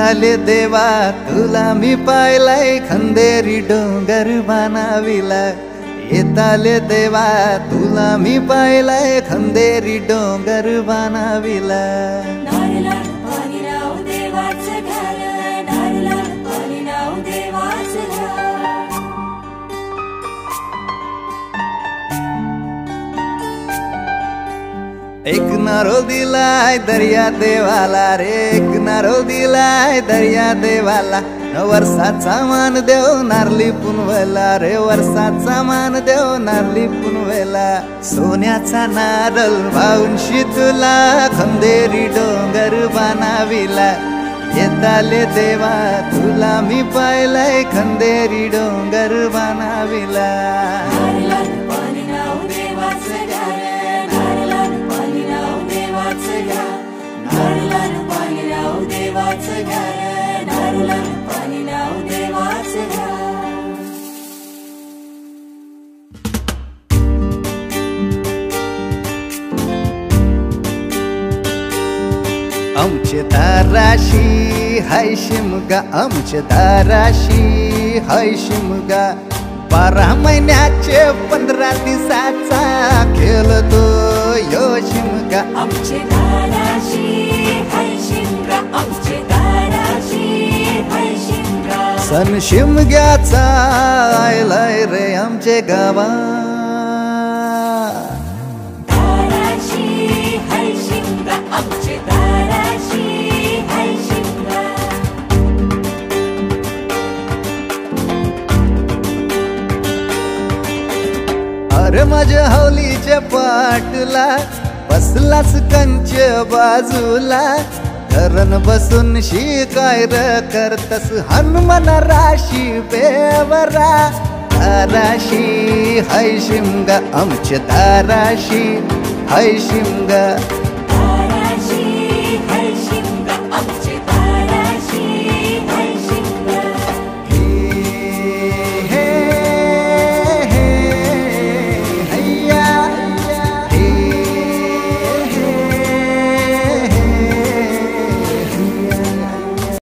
येताले देवा तुला मी पाहिलाय खंदेरी डोंगर बनाविला येताले देवा तुला मी पाहिलाय खंदेरी डोंगर बनाविला एक नारो दिलाय दर्या देवाला रे एक नारो दिलाय दर्या देवाला वर्षाचा मान देव नारली पुनवेला रे वर्षाचा मान देव नारली पुनवेला सोन्याचा नारळ वाहून तुला खंदेरी डोंगर बनाविला येताले देवा तुला मी पाहिलाय खंदेरी डोंगर बनाविला आमचे दाराशी हाय शिमगा आमचे दाराशी हाय शिमगा 12 महिन्याचे 15 दिवसाचा खेळतो यो शिमगा आमचे दाराशी हाय शिमगा आमचे दाराशी हाय शिमगा सण शिमग्याचा आयलाय रे आमचे गावा दाराशी हाय शिमगा आमचे दाराशी हाय शिमगा अरे माझ्या हौलीच्या पाटला बसलाच कंच बाजूला धरण बसून शिकाय र करतस हनुमान राशी बेवरा दाराशी हाय शिमगा आमच्या दाराशी हाय शिमगा